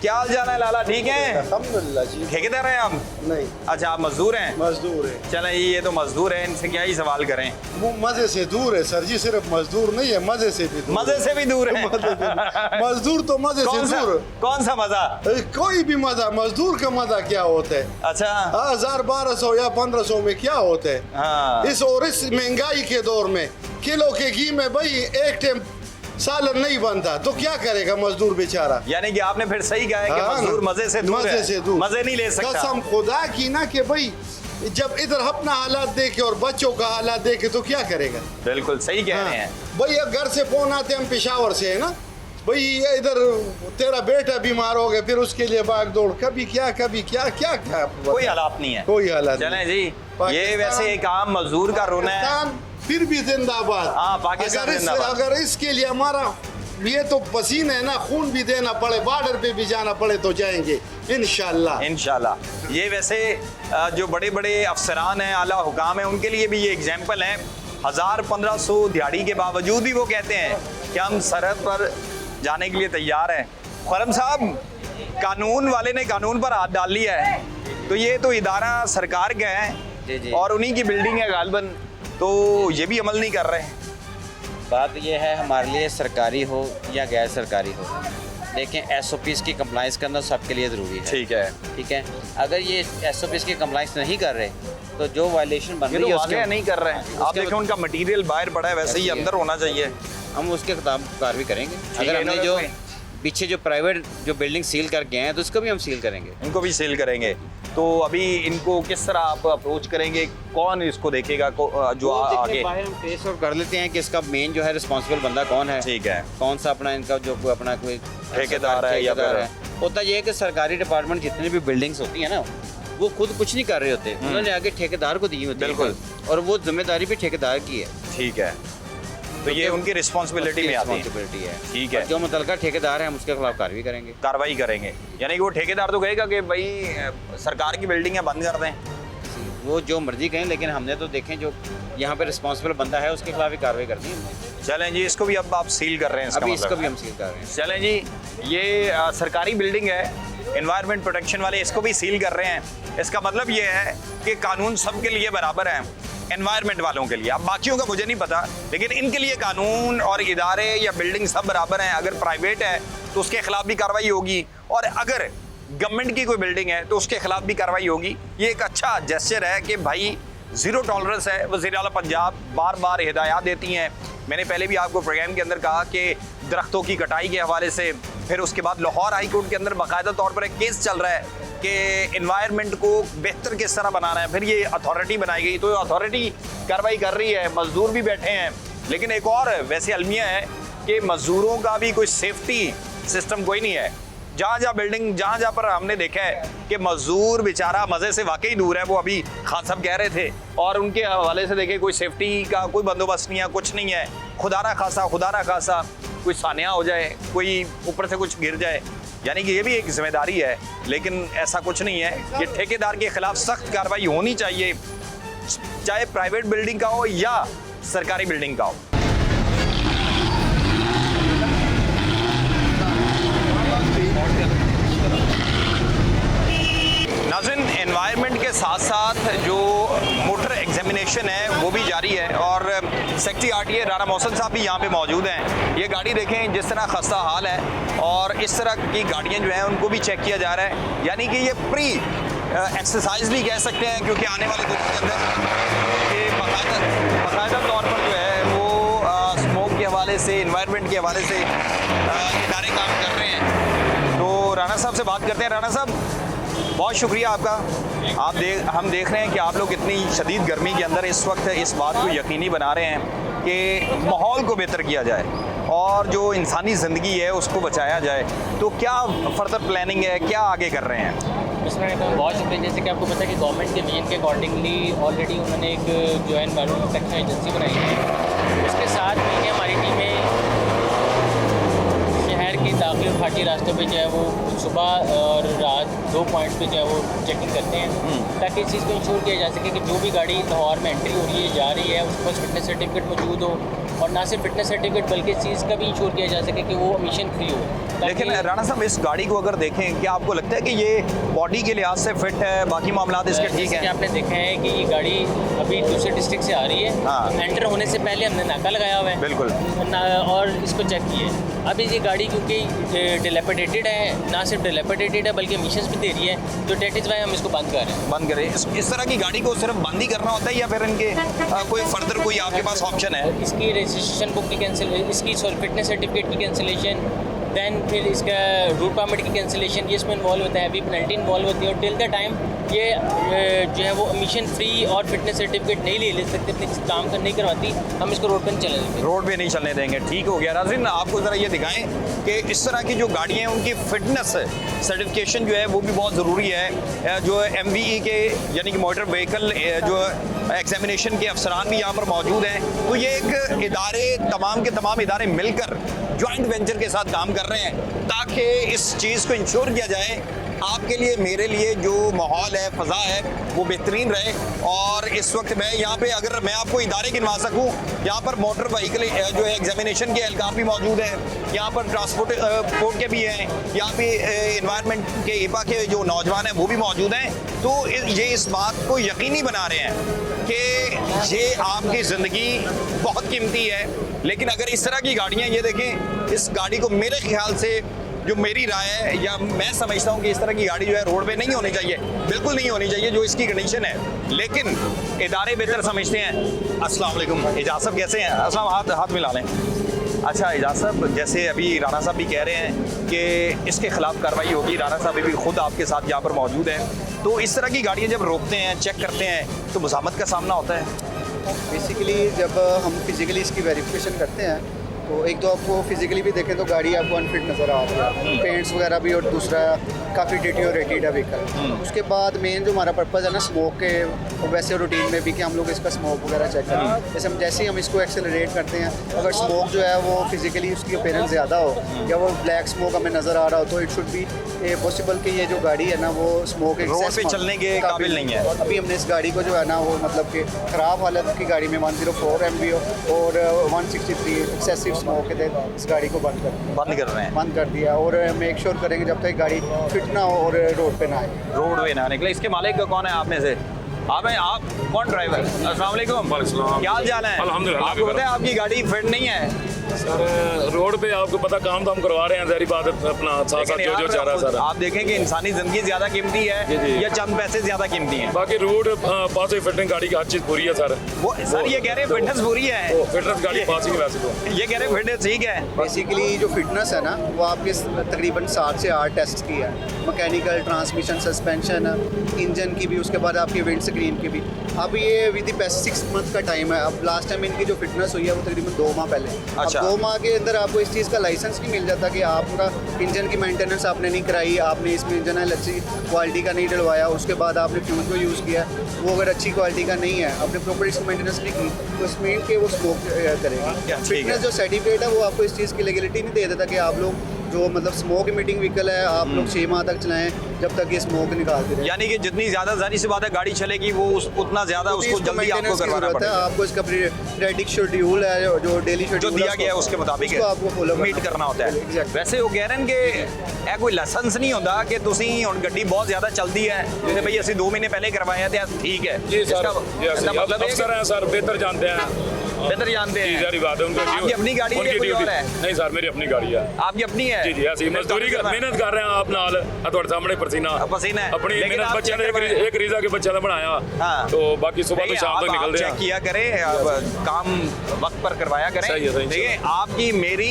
S1: क्या हाल चाल है लाला, ठीक है?
S3: अल्हम्दुलिल्लाह जी।
S1: ठेकेदार हैं आप?
S3: नहीं,
S1: अच्छा, आप मजदूर हैं?
S3: मजदूर है।
S1: चलें, ये तो मजदूर है, इनसे क्या ही सवाल करें।
S3: वो मजे से दूर है सर जी, सिर्फ मजदूर नहीं है, मजे से भी दूर
S1: मजे से भी दूर है।
S3: मजदूर तो मजे से दूर।
S1: कौन सा मजा?
S3: कोई भी मजा, मजदूर का मजा क्या होता है?
S1: अच्छा,
S3: 1000 1200 या 1500 में क्या होता है?
S1: हाँ,
S3: इस महंगाई के दौर में किलो के घी में भाई एक टाइम सालन नहीं बनता, तो क्या करेगा मजदूर बेचारा?
S1: यानी कि आपने फिर सही कहा है कि
S3: हाँ,
S1: मजदूर मजे से दूर
S3: मजे
S1: है,
S3: से दूर,
S1: मजे नहीं ले सकता।
S3: कसम खुदा की ना कि भाई जब इधर अपना हालात देखे और बच्चों का हालात देखे तो क्या करेगा?
S1: बिल्कुल सही कह रहे हैं।
S3: भाई अब घर से फोन आते हम पेशावर से है ना, भाई ये इधर तेरा बेटा बीमार हो गया, फिर उसके लिए भाग दौड़, कभी क्या कभी क्या क्या क्या
S1: कोई हालात नहीं है,
S3: कोई हालात
S1: चलें
S3: नहीं।
S1: जी, ये वैसे एक आम मजदूर का रोना है।
S3: पाकिस्तान फिर भी जिंदाबाद।
S1: हाँ, पाकिस्तान जिंदाबाद।
S3: अगर इसके लिए हमारा ये तो पसीना है ना, खून भी देना पड़े, बॉर्डर पे भी जाना पड़े तो जाएंगे इंशाल्लाह।
S1: इंशाल्लाह। ये वैसे जो बड़े बड़े अफसरान हैं, आला हुकाम हैं, उनके लिए भी ये एग्जाम्पल है। 1000-1500 दिहाड़ी के बावजूद भी वो कहते हैं कि हम सरहद पर जाने के लिए तैयार हैं। खुरम साहब, कानून वाले ने कानून पर हाथ डाल लिया है, तो ये तो इदारा सरकार का
S2: जी, जी।
S1: है और उन्हीं की बिल्डिंग है गालबन, तो ये भी अमल नहीं कर रहे हैं।
S2: बात यह है, हमारे लिए सरकारी हो या गैर सरकारी हो, देखें SOPs की कंप्लाइंस करना सबके लिए ज़रूरी है।
S1: ठीक है,
S2: ठीक है, अगर ये SOPs की कंप्लाइंस नहीं कर रहे तो जो वायलेशन बन
S1: ये
S2: रही
S1: तो
S2: है
S1: वाकई नहीं कर रहे हैं। आप देखें उनका मटेरियल बाहर पड़ा है, वैसे ही अंदर होना चाहिए।
S2: हम उसके खिलाफ कार्रवाई करेंगे।
S1: है,
S2: अगर हमने
S1: इन्होंने
S2: जो
S1: कोई-
S2: पीछे जो प्राइवेट जो बिल्डिंग सील करके हैं तो उसको भी हम सील करेंगे।
S1: इनको भी सेल करेंगे। तो अभी इनको किस तरह आप अप्रोच करेंगे, कौन इसको देखेगा जो आगे?
S2: बाहर हम ट्रेस आउट कर लेते हैं कि इसका मेन जो है रिस्पॉन्सिबल बंदा कौन है,
S1: ठीक है,
S2: कौन सा अपना इनका जो कोई अपना कोई
S1: ठेकेदार है या
S2: ठेकेदार
S1: फिर-
S2: है। होता ये है कि सरकारी डिपार्टमेंट जितनी भी बिल्डिंग्स होती है ना, वो खुद कुछ नहीं कर रहे होते, उन्होंने आगे ठेकेदार को दी होती है।
S1: बिल्कुल।
S2: और वो जिम्मेदारी भी ठेकेदार की है।
S1: ठीक है, तो ये उनकी रिस्पॉन्सिबिलिटी में आती है।
S2: रिस्पॉन्सिबिलिटी है।
S1: ठीक है,
S2: और जो मुतलका ठेकेदार है हम उसके खिलाफ कार्रवाई करेंगे।
S1: कार्रवाई करेंगे, यानी कि वो ठेकेदार तो कहेगा कि भाई सरकार की बिल्डिंग है, बंद कर दें।
S2: वो जो मर्जी कहें, लेकिन हमने तो देखें जो यहाँ पे रिस्पॉन्सिबल बंदा है उसके खिलाफ ही कार्रवाई कर दी हमने।
S1: चलें जी, इसको भी अब आप सील कर रहे हैं, इसका
S2: अभी इसको
S1: मतलब।
S2: भी हम सील कर रहे हैं।
S1: चलें जी, ये सरकारी बिल्डिंग है, एनवायरनमेंट प्रोटेक्शन वाले इसको भी सील कर रहे हैं। इसका मतलब ये है कि कानून सबके लिए बराबर है, एनवायरनमेंट वालों के लिए। अब बाकियों का मुझे नहीं पता, लेकिन इनके लिए कानून और इदारे या बिल्डिंग सब बराबर हैं। अगर प्राइवेट है तो उसके खिलाफ भी कार्रवाई होगी, और अगर गवर्नमेंट की कोई बिल्डिंग है तो उसके खिलाफ भी कार्रवाई होगी। ये एक अच्छा जेस्चर है कि भाई ज़ीरो टॉलरेंस है। वज़ीर आला पंजाब बार बार हिदायत देती हैं। मैंने पहले भी आपको प्रोग्राम के अंदर कहा कि दरख्तों की कटाई के हवाले से, फिर उसके बाद लाहौर हाई कोर्ट के अंदर बाकायदा तौर पर एक केस चल रहा है कि इन्वायरमेंट को बेहतर किस तरह बनाना है। फिर ये अथॉरिटी बनाई गई, तो अथॉरिटी कार्रवाई कर रही है, मजदूर भी बैठे हैं। लेकिन एक और वैसे अलमिया है कि मजदूरों का भी कोई सेफ्टी सिस्टम कोई नहीं है। जहाँ बिल्डिंग जहाँ पर हमने देखा है कि मजदूर बेचारा मज़े से वाकई दूर है, वो अभी खान साहब कह रहे थे, और उनके हवाले से देखे कोई सेफ्टी का कोई बंदोबस्त नहीं है, कुछ नहीं है। खुदा ना खासा कोई सानिया हो जाए, कोई ऊपर से कुछ गिर जाए, यानी कि ये भी एक जिम्मेदारी है। लेकिन ऐसा कुछ नहीं है। ये ठेकेदार के खिलाफ सख्त कार्रवाई होनी चाहिए, चाहे प्राइवेट बिल्डिंग का हो या सरकारी बिल्डिंग का हो। नाज़रीन, एनवायरनमेंट के साथ साथ जो मोटर एग्जामिनेशन एग्जामिनेशन है वो भी जारी है और सेक्रेटरी आरटीए राणा मोहसिन साहब भी यहाँ पे मौजूद हैं। ये गाड़ी देखें जिस तरह खस्ता हाल है और इस तरह की गाड़ियाँ जो हैं उनको भी चेक किया जा रहा है, यानी कि ये प्री एक्सरसाइज भी कह सकते हैं, क्योंकि आने वाले दिनों के अंदर ये बाकायदा तौर पर जो है वो स्मोक के हवाले से, इन्वायरमेंट के हवाले से इदारे काम कर रहे हैं। तो राणा साहब से बात करते हैं। राणा साहब, बहुत शुक्रिया आपका। हम देख रहे हैं कि आप लोग इतनी शदीद गर्मी के अंदर इस वक्त इस बात को यकीनी बना रहे हैं कि माहौल को बेहतर किया जाए और जो इंसानी ज़िंदगी है उसको बचाया जाए। तो क्या फर्दर प्लानिंग है, क्या आगे कर रहे हैं?
S4: बहुत शुक्रिया। जैसे कि आपको पता है कि गवर्नमेंट के विजन के अकॉर्डिंगली ऑलरेडी उन्होंने एक जो है एनवायरमेंट प्रोटेक्शन एजेंसी बनाई है। उसके साथ मिलकर हमारी टीमें शहर के दाखिल और खाटी रास्तों पे जो है वो सुबह और रात 2 पॉइंट पे जो है वो चेकिंग करते हैं, ताकि इस चीज़ को इंश्योर किया जा सके कि जो भी गाड़ी लाहौर में एंट्री हो रही है, जा रही है, उसके पास फिटनेस सर्टिफिकेट मौजूद हो, और ना सिर्फ फिटनेस सर्टिफिकेट बल्कि इस चीज़ का भी इंश्योर किया जा सके कि वो एमिशन फ्री हो।
S1: लेकिन राणा साहब, इस गाड़ी को अगर देखें, क्या आपको लगता है कि ये बॉडी के लिहाज से फिट है, बाकी मामला इसके ठीक है?
S4: आपने देखा है कि ये गाड़ी अभी दूसरे डिस्ट्रिक्ट से आ रही है।
S1: हाँ।
S4: एंटर होने से पहले हमने नाका लगाया हुआ है,
S1: बिल्कुल,
S4: और इसको चेक किए। अभी ये गाड़ी क्योंकि डिलेपिडेटेड है, ना सिर्फ डिलेपिडेटेड है बल्कि एमिशंस भी दे रही है, तो डेट इज़ वाई हम इसको बंद कर रहे हैं।
S1: बंद करें। इस तरह की गाड़ी को सिर्फ बंद ही करना होता है या फिर इनके कोई फर्दर कोई आपके पास ऑप्शन है?
S4: इसकी रजिस्ट्रेशन बुक की कैंसिल, इसकी फिटनेस सर्टिफिकेट की कैंसिलेशन, दैन फिर इसका रूट परमिट की कैंसिलेशन, ये इसमें इन्वॉल्व होता है, अभी पेनल्टी इन्वॉल्व होती है। और टिल द टाइम ये जो है वो एमिशन फ्री और फिटनेस सर्टिफिकेट नहीं ले सकते, अपने काम नहीं करवाती, हम इसको रोड पर नहीं चलने देंगे।
S1: रोड पे नहीं चलने देंगे। ठीक हो गया। नाज़रीन, आपको ज़रा ये दिखाएं कि इस तरह की जो गाड़ियाँ हैं उनकी फिटनेस सर्टिफिकेशन जो है वो भी बहुत ज़रूरी है। जो MVE के यानी कि मोटर व्हीकल जो एग्जामिनेशन के अफसरान भी यहाँ पर मौजूद हैं। तो ये एक इदारे, तमाम के तमाम इदारे मिलकर जॉइंट वेंचर के साथ काम कर रहे हैं ताकि इस चीज़ को इंश्योर किया जाए आपके लिए, मेरे लिए जो माहौल है, फ़ज़ा है, वो बेहतरीन रहे। और इस वक्त मैं यहाँ पे, अगर मैं आपको इदारे गिनवा सकूँ, यहाँ पर मोटर व्हीकल जो है एग्जामिनेशन के एहलकार भी मौजूद हैं, यहाँ पर ट्रांसपोर्ट के भी हैं, यहाँ पे इन्वायरमेंट के IPA के जो नौजवान हैं वो भी मौजूद हैं। तो ये इस बात को यकीनी बना रहे हैं कि ये आपकी ज़िंदगी बहुत कीमती है। लेकिन अगर इस तरह की गाड़ियाँ, ये देखें, इस गाड़ी को मेरे ख्याल से, जो मेरी राय है या मैं समझता हूँ कि इस तरह की गाड़ी जो है रोड पे नहीं होनी चाहिए, बिल्कुल नहीं होनी चाहिए जो इसकी कंडीशन है। लेकिन इदारे बेहतर समझते हैं। अस्सलाम वालेकुम। एजाज साहब कैसे हैं? अस्सलाम, हाथ मिला लें। अच्छा एजाज साहब, जैसे अभी राणा साहब भी कह रहे हैं कि इसके खिलाफ कार्रवाई होगी, राणा साहब भी खुद आपके साथ यहाँ पर मौजूद हैं, तो इस तरह की गाड़ियाँ जब रोकते हैं, चेक करते हैं, तो मुज़ाहमत का सामना होता है?
S5: बेसिकली जब हम फिज़िकली इसकी वेरिफिकेशन करते हैं तो एक तो आपको फिजिकली भी देखें तो गाड़ी आपको अनफिट नज़र आ रही है, पेंट्स वगैरह भी, और दूसरा काफ़ी डिटीरियोरेटेड है व्हीकल। उसके बाद मेन जो हमारा पर्पज़ है ना स्मोक के, और वैसे रूटीन में भी कि हम लोग इसका स्मोक वगैरह चेक करें। जैसे ही हम इसको एक्सेलरेट करते हैं, अगर स्मोक जो है वो फिजिकली उसकी अपीयरेंस ज़्यादा हो या वो ब्लैक स्मोक हमें नज़र आ रहा हो, तो इट शुड बी पॉसिबल कि ये जो गाड़ी है ना वो स्मोक
S1: रोड पे चलने के काबिल नहीं है।
S5: अभी हमने इस गाड़ी को जो है ना वो मतलब कि ख़राब हालत की गाड़ी में 104 MB और 163 एक्सेसिव स्मोक के तहत इस गाड़ी को बंद कर रहे हैं, बंद कर दिया। और मेक श्योर करेंगे जब तक गाड़ी फिट ना हो और रोड पे ना आए,
S1: रोड पे ना निकले। इसके मालिक कौन है आप में से? आप कौन ड्राइवर? अस्सलाम वालेकुम। क्या हाल चाल है?
S6: अल्हम्दुलिल्लाह।
S1: आपको पता है आपकी गाड़ी फिट नहीं है
S6: सर, रोड पे आपको पता काम तो हम करवा रहे हैं, ज़ाहिर बात है, अपना साथ साथ जो चाह रहा है सर।
S1: आप देखें कि इंसानी जिंदगी ज्यादा कीमती है या चंद पैसे ज्यादा कीमती हैं?
S6: बाकी रोड पास हुई फिटनेस गाड़ी की हर चीज़ पूरी है सर।
S1: वो सर ये कह रहे हैं फिटनेस पूरी है,
S6: फिटनेस गाड़ी पास ही नहीं वैसे तो।
S1: ये कह रहे हैं फिटनेस ठीक है।
S5: बेसिकली जो फिटनेस है ना वो आपके तकरीबन 7 से 8 टेस्ट की है, मैकेनिकल, ट्रांसमिशन, सस्पेंशन, इंजन की भी, उसके बाद आपकी विंड स्क्रीन की भी। अब ये विद द पास्ट 6 मंथ का टाइम है। अब लास्ट टाइम इनकी जो फिटनेस हुई है वो तकरीबन 2 माह पहले।
S1: अच्छा।
S5: अब 2 माह के अंदर आपको इस चीज़ का लाइसेंस नहीं मिल जाता कि आपका इंजन की मेंटेनेंस आपने नहीं कराई, आपने इसमें इंजन है अच्छी क्वालिटी का नहीं डलवाया, उसके बाद आपने फ्यूज को यूज़ किया, वो अगर अच्छी क्वालिटी का नहीं है, आपने प्रॉपर इसकी मेंटेनेंस नहीं की, तो इसमें के वो स्मोक करेगा। फिटनेस जो सर्टिफिकेट है वो आपको इस चीज़ की लीगलिटी नहीं दे देता कि आप लोग जो मतलब स्मोक इमिटिंग व्हीकल है आप लोग 6 माह तक चलाएं जब तक ये स्मोक निकालते रहे।
S1: यानी कि जितनी ज्यादा जाहिर सी बात है गाड़ी चलेगी वो उतना ज्यादा
S5: क्योंकि
S1: उसको
S5: इसको
S1: जल्दी आपको
S5: maintenance की
S1: करवाना
S5: ज़रूरत है।
S1: पड़ेगा।
S5: आपको इसका पीरियडिक शेड्यूल है जो डेली
S1: जो
S5: शेड्यूल
S1: दिया गया है उसके मुताबिक
S5: उसको आपको follow
S1: मीट करना होता है।
S5: Exactly.
S1: वैसे वो कह रहे हैं कि ਇਹ ਕੋਈ ਲਾਇਸੈਂਸ ਨਹੀਂ ਹੁੰਦਾ ਕਿ ਤੁਸੀਂ ਹੁਣ ਗੱਡੀ ਬਹੁਤ ਜ਼ਿਆਦਾ ਚੱਲਦੀ ਹੈ ਤੇ ਭਈ ਅਸੀਂ 2 ਮਹੀਨੇ ਪਹਿਲੇ ਕਰਵਾਇਆ ਤੇ ਠੀਕ ਹੈ
S6: जी सर
S1: इसका-
S6: जी
S1: इसका मतलब है कि
S6: अफसर हैं सर बेहतर जानते हैं
S1: बेहतर जानते
S6: जी
S1: हैं।
S6: सारी बात है उनको
S1: आपकी अपनी गाड़ी है या
S6: उनकी
S1: कोई और
S6: duty-
S1: है?
S6: नहीं सर मेरी अपनी गाड़ी है
S1: आपकी अपनी है
S6: जी जी ऐसी मजदूरी कर मेहनत कर रहे हैं आप नाल ਤੁਹਾਡੇ ਸਾਹਮਣੇ ਪਸੀਨਾ
S1: पसीना है
S6: अपनी
S1: लेकिन
S6: मेहनत
S1: आप
S6: बच्चों
S1: check
S6: ने
S1: करवाएं।
S6: एक रीजा के बच्चा ने बनाया
S1: हाँ।
S6: तो बाकी सुबह तो शाम तक निकलते
S1: चेक
S6: हैं
S1: किया करें अब काम वक्त पर करवाया करें
S6: सही है, सही है।
S1: देखिए आपकी मेरी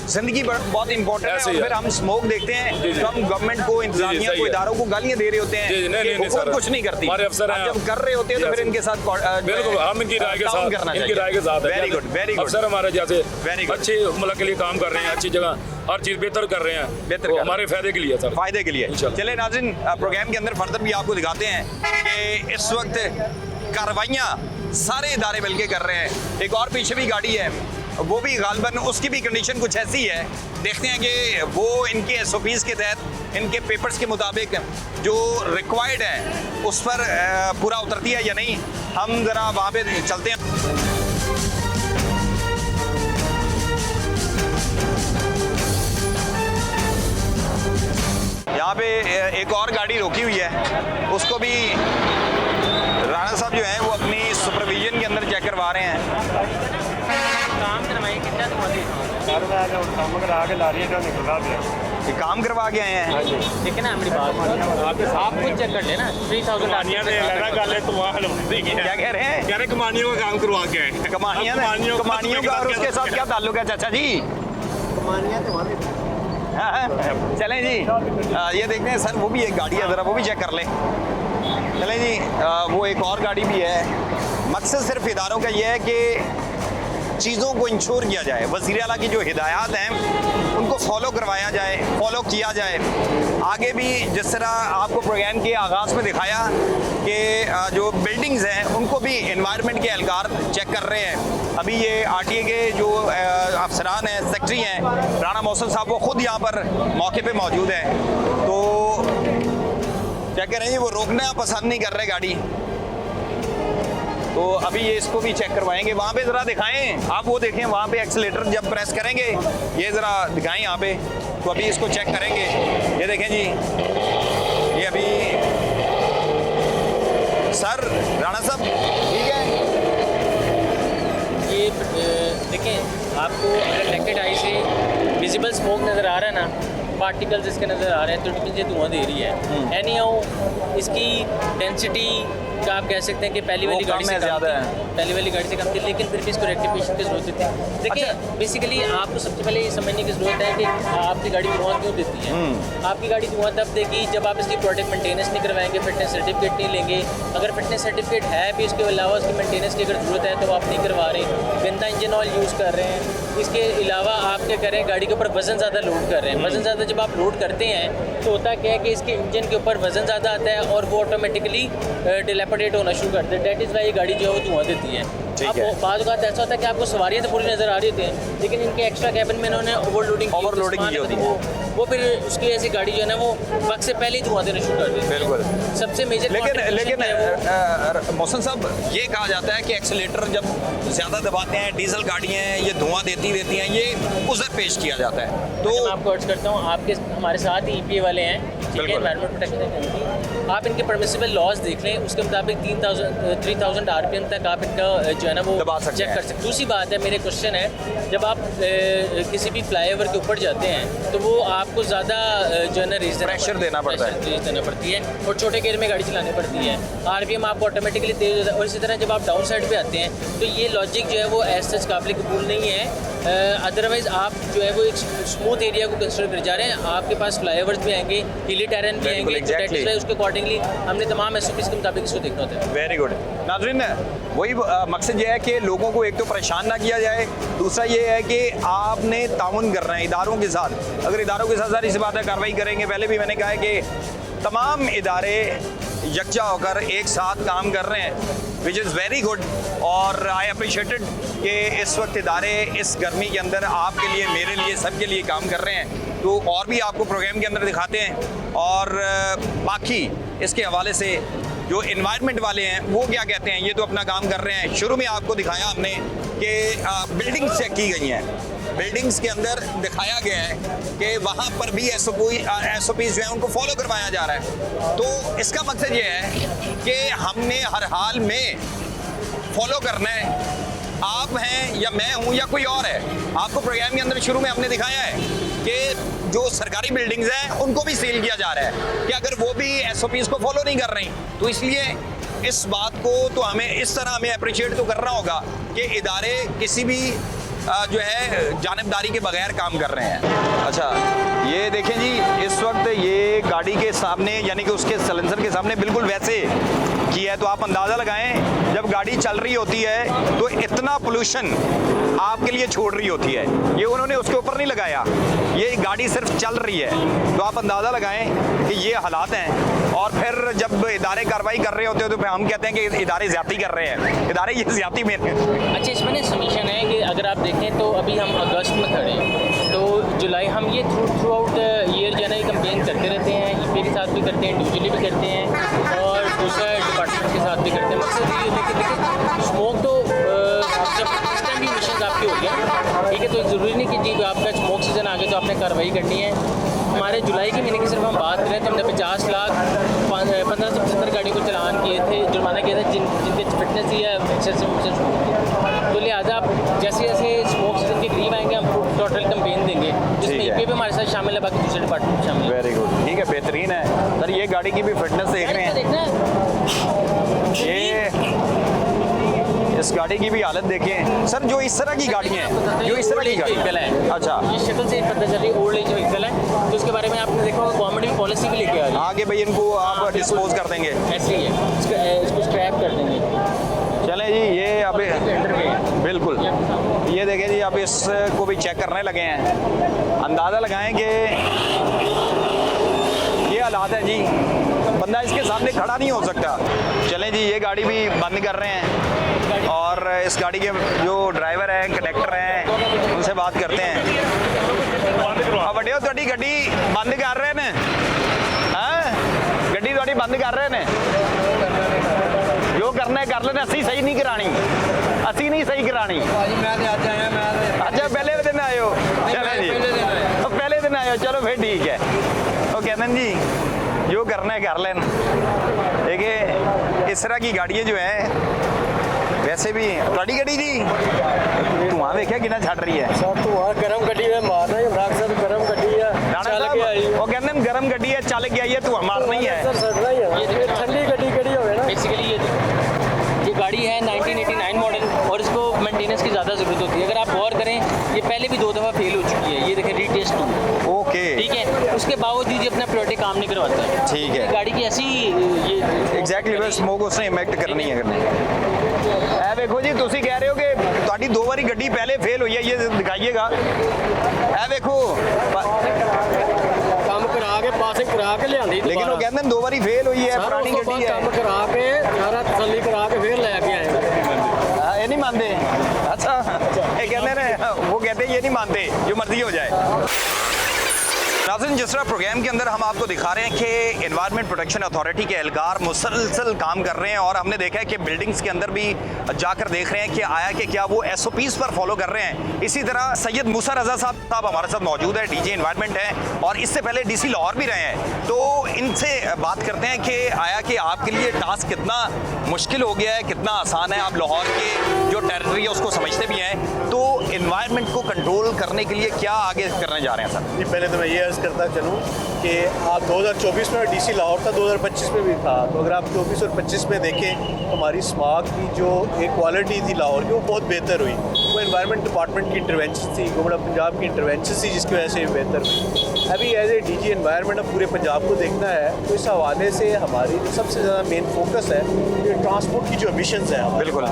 S1: जिंदगी बहुत इंपॉर्टेंट है
S6: ऐसे
S1: और
S6: ही
S1: फिर
S6: है।
S1: हम स्मोक देखते हैं
S6: जी, जी।
S1: तो हम गवर्नमेंट को इंतजामिया
S6: सही
S1: को
S6: है।
S1: इदारों को गालियां दे रहे होते हैं
S6: जी, जी, नहीं,
S1: कि
S6: नहीं, नहीं,
S1: हुकूमत
S6: सर।
S1: कुछ नहीं करती
S6: हमारे अफसर हैं।
S1: अब जब कर रहे होते हैं तो फिर
S6: जी,
S1: इनके साथ
S6: बिल्कुल हम इनकी राय के साथ इनकी राय के साथ
S1: वेरी गुड वेरी गुड
S6: अफसर हमारे जैसे
S1: Very good.
S6: अच्छे मुल्क के लिए काम कर रहे हैं अच्छी जगह हर चीज़ बेहतर कर रहे हैं
S1: बेहतर
S6: तो
S1: कर रहे
S6: हमारे फायदे के लिए सर
S1: फायदे के लिए
S6: इंशाल्लाह।
S1: चले नाज़रीन प्रोग्राम के अंदर फर्दर भी आपको दिखाते हैं कि इस वक्त कार्रवाइयाँ सारे इदारे मिलके कर रहे हैं। एक और पीछे भी गाड़ी है वो भी गालबन उसकी भी कंडीशन कुछ ऐसी है देखते हैं कि वो इनके SOPs के तहत इनके पेपर्स के मुताबिक जो रिक्वायर्ड है उस पर पूरा उतरती है या नहीं। हम ज़रा वहाँ पे चलते हैं। यहाँ पे एक और गाड़ी रोकी हुई है उसको भी राणा साहब जो हैं वो अपनी सुपरविजन के अंदर चेक करवा रहे हैं।
S4: काम करवाइए कितना
S1: ये काम करवा के आए हैं
S4: ठीक है ना हमारी बात आप खुद चेक कर लेना 3000
S1: क्या कह रहे हैं?
S7: कह रहे कमानियों का काम करवा के आए
S1: कमानियों का और उसके साथ क्या ताल्लुक है चाचा जी? हाँ, चलें जी ये देखते हैं सर वो भी एक गाड़ी है ज़रा वो भी चेक कर लें। चलें जी वो एक और गाड़ी भी है। मकसद सिर्फ इदारों का ये है कि चीज़ों को इंश्योर किया जाए वज़ीर आला की जो हिदायत हैं उनको फॉलो करवाया जाए फॉलो किया जाए। आगे भी जिस तरह आपको प्रोग्राम के आगाज़ में दिखाया कि जो बिल्डिंग्स हैं उनको भी एनवायरनमेंट के एहलकार चेक कर रहे हैं। अभी ये RTA के जो अफसरान हैं सेक्रेटरी हैं राणा मोहसिन साहब वो ख़ुद यहाँ पर मौके पे मौजूद हैं तो क्या कह रहे हैं जी वो रोकना पसंद नहीं कर रहे गाड़ी तो अभी ये इसको भी चेक करवाएंगे। वहाँ पे ज़रा दिखाएं आप वो देखें वहाँ पे एक्सीलेटर जब प्रेस करेंगे ये ज़रा दिखाएं यहाँ पे तो अभी इसको चेक करेंगे। ये देखें जी ये अभी सर राणा साहब ठीक है
S4: ये देखें आपको अगर नेकेड आई से विजिबल स्मोक नज़र आ रहा है ना पार्टिकल्स इसके नज़र आ रहे हैं तो मुझे धुआं दे रही है एनी हाउ इसकी डेंसिटी का आप कह सकते हैं कि पहली वाली गाड़ी से
S1: ज़्यादा है
S4: पहली वाली गाड़ी से कम थी लेकिन फिर भी इसको रेक्टिफिकेशन की जरूरत थी। देखिए बेसिकली आपको सबसे पहले ये समझने की ज़रूरत है कि आपकी गाड़ी धुआं क्यों देती है। आपकी गाड़ी धुआं तब देगी जब आप इसकी प्रोडक्ट मेंटेनेंस नहीं करवाएंगे फिटनेस सर्टिफिकेट नहीं लेंगे। अगर फिटनेस सर्टिफिकेट है भी इसके अलावा उसकी मेंटेनेंस की अगर ज़रूरत है तो आप नहीं करवा रहे गंदा इंजन ऑयल यूज़ कर रहे हैं। इसके अलावा आप क्या कर रहे हैं गाड़ी के ऊपर वज़न ज़्यादा लोड कर रहे हैं। वज़न ज़्यादा जब आप लोड करते हैं तो होता क्या है कि इसके इंजन के ऊपर वज़न ज़्यादा आता है और वो ऑटोमेटिकली डिलेपरेट होना शुरू करते हैं। डेट इज़ वाई ये गाड़ी जो है वो धुआं देती है। अब बाद बात ऐसा होता है कि आपको सवारियाँ तो पूरी नज़र आ रही थी लेकिन इनके एक्स्ट्रा कैबिन में इन्होंने ओवरलोडिंग
S1: की होती है
S4: वो फिर उसकी ऐसी गाड़ी जो है ना वो वक्त से पहले ही धुआं देना शुरू कर देती है।
S1: बिल्कुल
S4: सबसे मेजर
S1: लेकिन मोहसिन साहब ये कहा जाता है कि एक्सीलेटर जब ज़्यादा दबाते हैं डीजल गाड़ियाँ हैं ये धुआं देती रहती हैं ये उज़र पेश किया जाता है तो
S4: मैं आपको अर्ज करता हूँ आपके हमारे साथ ही EPA वाले हैं ठीक है एनवायरमेंट प्रोटेक्शन एजेंसी आप इनके परमिसिबल लॉज देख लें उसके मुताबिक 3000 RPM तक आप इनका जो है ना वो चेक कर सकते। दूसरी बात है मेरे क्वेश्चन है जब आप किसी भी फ्लाईओवर के ऊपर जाते हैं तो वो आपको ज़्यादा जो है ना
S1: प्रेशर देना पड़ता है
S4: रेस देना पड़ती है और छोटे गेयर में गाड़ी चलानी पड़ती है। RPM आपको ऑटोमेटिकली तेज होता है और इसी तरह जब आप डाउन साइड पे आते हैं तो ये लॉजिक जो है वो एज सच काबिल कबूल नहीं है। अदरवाइज़ आप जो है वो एक स्मूथ एरिया को कंसिडर कर जा रहे हैं। आपके पास फ्लाईओवर्स भी आएंगे हिली टेरेन भी आएंगे तो उसके अकॉर्डिंगली हमने तमाम SOPs के मुताबिक इसको देखना होता है।
S1: वेरी गुड नाज़रीन वही मकसद ये है कि लोगों को एक तो परेशान ना किया जाए दूसरा ये है कि आपने ताउन करना है इदारों के साथ। अगर इदारों के साथ सारी सी बात है कार्रवाई करेंगे। पहले भी मैंने कहा है कि तमाम इदारे यकजा होकर एक साथ काम कर रहे हैं, विच इज़ वेरी गुड। और आई अप्रिशिएटेड कि इस वक्त इदारे इस गर्मी के अंदर आपके लिए, मेरे लिए, सबके लिए काम कर रहे हैं। तो और भी आपको प्रोग्राम के अंदर दिखाते हैं। और बाकी इसके हवाले से जो इन्वायरमेंट वाले हैं वो क्या कहते हैं, ये तो अपना काम कर रहे हैं। शुरू में आपको दिखाया हमने कि बिल्डिंग्स चेक की गई हैं, बिल्डिंग्स के अंदर दिखाया गया है कि वहाँ पर भी SOPs जो हैं उनको फॉलो करवाया जा रहा है। तो इसका मकसद ये है कि हमने हर हाल में फॉलो करना है। आप हैं या मैं हूं या कोई और है, आपको प्रोग्राम के अंदर शुरू में हमने दिखाया है कि जो सरकारी बिल्डिंग्स हैं उनको भी सील किया जा रहा है कि अगर वो भी SOPs को फॉलो नहीं कर रही, तो इसलिए इस बात को तो हमें इस तरह हमें अप्रिशिएट तो करना होगा कि इदारे किसी भी जो है जानिबदारी के बगैर काम कर रहे हैं। अच्छा, ये देखें जी, इस वक्त ये गाड़ी के सामने यानी कि उसके सलेंसर के सामने बिल्कुल वैसे किया है। तो आप अंदाज़ा लगाएं, जब गाड़ी चल रही होती है तो इतना पोल्यूशन आपके लिए छोड़ रही होती है, ये उन्होंने उसके ऊपर नहीं लगाया, ये गाड़ी सिर्फ चल रही है। तो आप अंदाज़ा लगाएं कि ये हालात हैं। और फिर जब इदारे कार्रवाई कर रहे होते हैं तो फिर हम कहते हैं कि इदारे ज़्यादती कर रहे हैं, इदारे ये ज़्यादती में।
S4: अच्छा, इसमें ना सबमिशन है कि अगर आप देखें तो अभी हम अगस्त में खड़े हैं, तो जुलाई हम ये थ्रू आउट ईयर जो है ना ये कंप्लेन करते रहते हैं, EP के साथ भी करते हैं, इंडिविजुअली भी करते हैं और दूसरा डिपार्टमेंट के साथ भी करते हैं। मकसद ये है कि देखिए स्मोक तो जब इस टाइम भी मिशन आपकी हो गया, ठीक है, तो ज़रूरी नहीं कि जी आपका स्मोक सीज़न आ गया तो आपने कार्रवाई करनी है। हमारे जुलाई के महीने की सिर्फ हम बात करें तो हमने 50 लाख 1575 गाड़ी को चलान किए थे, जुर्माना किया था जिनके फिटनेस या एक्सेसिव। तो लिहाजा आप जैसे जैसे स्मोक सीजन के करीब आएंगे हम टोटल कैंपेन देंगे जिसमें EP भी हमारे साथ शामिल है, बाकी दूसरे डिपार्टमेंट शामिल है।
S1: वेरी गुड, ठीक है, बेहतरीन है सर। ये गाड़ी की भी फिटनेस देख रहे हैं, ये इस गाड़ी की भी हालत देखें सर। जो इस तरह की गाड़ियाँ हैं, जो इस तरह की गाड़ी
S4: है,
S1: अच्छा,
S4: ये शक्ल से पता चल रही है ओल्ड एज व्हीकल है, तो उसके बारे में आपने देखा होगा गवर्नमेंट भी पॉलिसी भी लेके आ रही है
S1: आगे भाई इनको आप डिस्पोज कर देंगे,
S4: ऐसी है, इसको स्क्रैप कर देंगे।
S1: चलें जी, ये अब बिल्कुल ये देखें जी, अब इसको भी चेक करने लगे हैं। अंदाज़ा लगाएं कि ये हालात है जी, बंदा इसके सामने खड़ा नहीं हो सकता। चलें जी, ये गाड़ी भी बंद कर रहे हैं और इस गाड़ी के जो ड्राइवर हैं, कंडक्टर हैं, उनसे बात करते हैं। वड्डियो तुहाडी गड्डी बंद कर रहे हैं, गड्डी तुहाडी बंद कर रहे हैं, जो करना है कर लेना, असी सही नहीं करानी, असी नहीं सही करानी। अच्छा, पहले दिन आए हो, चलो जी, पहले दिन आए हो, चलो फिर ठीक है। वो कहते हैं जी जो करना है कर लेना। देखिए इस तरह की गाड़ियाँ जो हैं, वैसे भी ਤੁਹਾਡੀ ਗੱਡੀ ਜੀ ਧੂਆਂ ਵੇਖਿਆ ਕਿੰਨਾ ਛੱਡ ਰਹੀ ਹੈ
S8: ਸਭ ਧੂਆਂ ਗਰਮ ਗੱਡੀ ਵਿੱਚ ਮਾਰਨਾ ਹੀ ਰਾਖ ਸਾਹਿਬ ਗਰਮ ਗੱਡੀ ਆ ਚੱਲ ਕੇ ਆਈ
S1: ਉਹ ਕਹਿੰਦੇ ਨੇ ਗਰਮ ਗੱਡੀ ਹੈ ਚੱਲ ਕੇ ਆਈ ਹੈ ਧੂਆਂ ਮਾਰਨਾ ਹੀ ਹੈ
S8: ਸਰ ਸੜਨਾ ਹੀ ਹੈ ये ठंडी ਗੱਡੀ ਕਿਹੜੀ ਹੋਵੇ ना
S4: बेसिकली ये गाड़ी है 1989 मॉडल और इसको मेंटेनेंस की ज़्यादा ज़रूरत होती है। अगर आप गौर करें ये पहले भी 2 दफ़ा फेल हो चुकी है, ये देखें रीटेस्ट 2।
S1: ओके,
S4: ठीक है, उसके बावजूद ये अपना प्रायोरिटी काम नहीं करवाता है।
S1: ठीक है,
S4: गाड़ी की ऐसी ये
S1: एग्जैक्टली बस स्मोक उसने इम्पैक्ट करनी है करनी। ਇਹ ਵੇਖੋ ਜੀ, ਤੁਸੀਂ ਕਹਿ ਰਹੇ ਹੋ ਕਿ ਤੁਹਾਡੀ 2 ਵਾਰੀ ਗੱਡੀ ਪਹਿਲੇ ਫੇਲ ਹੋਈ ਹੈ, ਇਹ ਦਿਖਾਈਏਗਾ। ਇਹ ਵੇਖੋ
S8: ਕੰਮ ਕਰਾ ਕੇ ਪਾਸਿੰਗ ਕਰਾ ਕੇ ਲਿਆਂਦੀ
S1: ਲੇਕਿਨ ਉਹ ਕਹਿੰਦੇ ਨੇ 2 ਵਾਰੀ ਫੇਲ ਹੋਈ ਹੈ, ਪੁਰਾਣੀ ਗੱਡੀ ਹੈ।
S8: ਕੰਮ ਕਰਾ ਕੇ ਸਾਰਾ ਤਸੱਲੀ ਕਰਾ ਕੇ ਫੇਰ ਲੈ ਕੇ ਆਏ
S1: ये नहीं मानते। अच्छा, ये कहते हैं, वो कहते हैं ये नहीं मानते, जो मर्जी हो जाए। नाज़रीन, जिस तरह प्रोग्राम के अंदर हम आपको दिखा रहे हैं कि एनवायरनमेंट प्रोटेक्शन अथॉरिटी के एहलकार मुसलसल काम कर रहे हैं और हमने देखा है कि बिल्डिंग्स के अंदर भी जाकर देख रहे हैं कि आया कि क्या वो SOPs पर फॉलो कर रहे हैं। इसी तरह सैयद मूसा रज़ा साहब हमारे साथ मौजूद है, DG एनवायरनमेंट है और इससे पहले DC लाहौर भी रहे हैं। तो इनसे बात करते हैं कि आया कि आपके लिए टास्क कितना मुश्किल हो गया है, कितना आसान है, आप लाहौर के जो टेरिटरी है उसको समझते भी हैं, तो एनवायरनमेंट को कंट्रोल करने के लिए क्या आगे करने जा रहे हैं सर?
S9: जी, पहले तो मैं ये अर्ज़ करता चलूँ कि आप 2024 में DC लाहौर था, 2025 में भी था, तो अगर आप 24 और 25 में देखें तो हमारी स्मॉग की जो एक क्वालिटी थी लाहौर की वो बहुत बेहतर हुई। वो एनवायरनमेंट डिपार्टमेंट की इंटरवेंशन थी, गवर्नमेंट ऑफ पंजाब की इंटरवेंशन थी, जिसकी वजह से ये बेहतर हुई। अभी एज ए DG एनवायरनमेंट अब पूरे पंजाब को देखना है, तो इस हवाले से हमारी सबसे ज़्यादा मेन फोकस है कि ट्रांसपोर्ट की जो एमिशंस हैं
S1: बिल्कुल,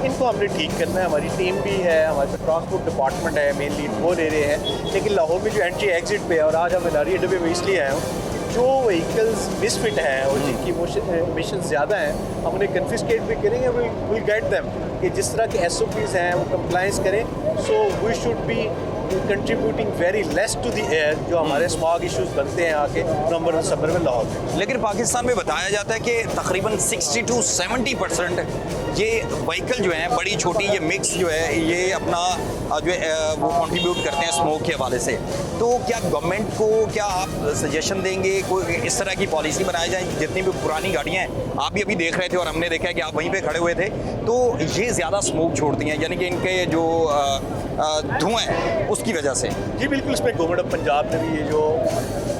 S9: इनको हमने ठीक करना है। हमारी टीम भी है, हमारे पास ट्रांसपोर्ट डिपार्टमेंट है, मेनली वो ले रहे हैं। लेकिन लाहौर में जो एंट्री एग्जिट पे है, और आज हम NRE अड्डे पे इसलिए आए हूँ जो व्हीकल्स मिसफिट हैं और जिनकी एमिशन ज़्यादा हैं हम उन्हें कन्फिस्केट भी करेंगे, विल गाइड देम कि जिस तरह के SOPs हैं वो कंप्लाइंस करें. So we should be contributing very less to the air जो हमारे स्मॉग इश्यूज बनते हैं आके नवंबर दिसंबर में लाहौर में.
S1: लेकिन पाकिस्तान में बताया जाता है कि तकरीबन 60 to 70% ये व्हीकल जो हैं बड़ी छोटी ये मिक्स जो है ये अपना जो है वो कंट्रीब्यूट करते हैं स्मोक के हवाले से. तो क्या गवर्नमेंट को क्या आप सजेशन देंगे कोई इस तरह की पॉलिसी बनाई जाए जितनी भी पुरानी गाड़ियाँ हैं आप भी अभी देख रहे थे और हमने देखा है कि आप वहीं पे खड़े हुए थे तो ये ज़्यादा स्मोक छोड़ती हैं यानी कि इनके जो धुआं है उसकी वजह से.
S9: जी बिल्कुल, इसमें गवर्नमेंट ऑफ पंजाब ने भी ये जो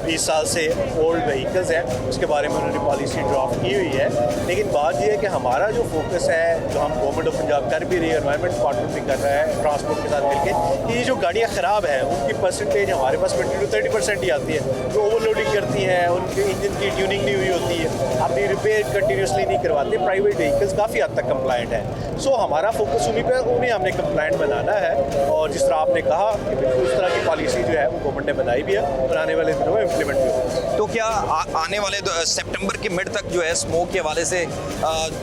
S9: 20 साल से ओल्ड व्हीकल्स हैं उसके बारे में उन्होंने पॉलिसी ड्राफ्ट की हुई है. लेकिन बात यह है कि हमारा जो फोकस है जो हम गवर्नमेंट ऑफ पंजाब कर भी रही है, एनवायरनमेंट डिपार्टमेंट भी कर रहा है ट्रांसपोर्ट के साथ मिलकर, कि ये जो गाड़ियाँ ख़राब हैं उनकी परसेंटेज हमारे पास 20 to 30% ही आती है. जो ओवरलोडिंग करती हैं उनके इंजन की ट्यूनिंग नहीं हुई होती है, अपनी रिपेयर कंटिन्यूसली नहीं करवाते. प्राइवेट व्हीकल्स काफ़ी हद तक कंप्लाइंट है. सो हमारा फोकस उन्हें हमने कंप्लाइंट बनाना है और जिस तरह आपने कहा कि बिल्कुल उस तरह की पॉलिसी जो है वो गवर्नमेंट ने बनाई भी है और आने वाले दिनों में इम्प्लीमेंट भी होगी.
S1: तो क्या आने वाले सितंबर के मिड तक जो है स्मोक के हवाले से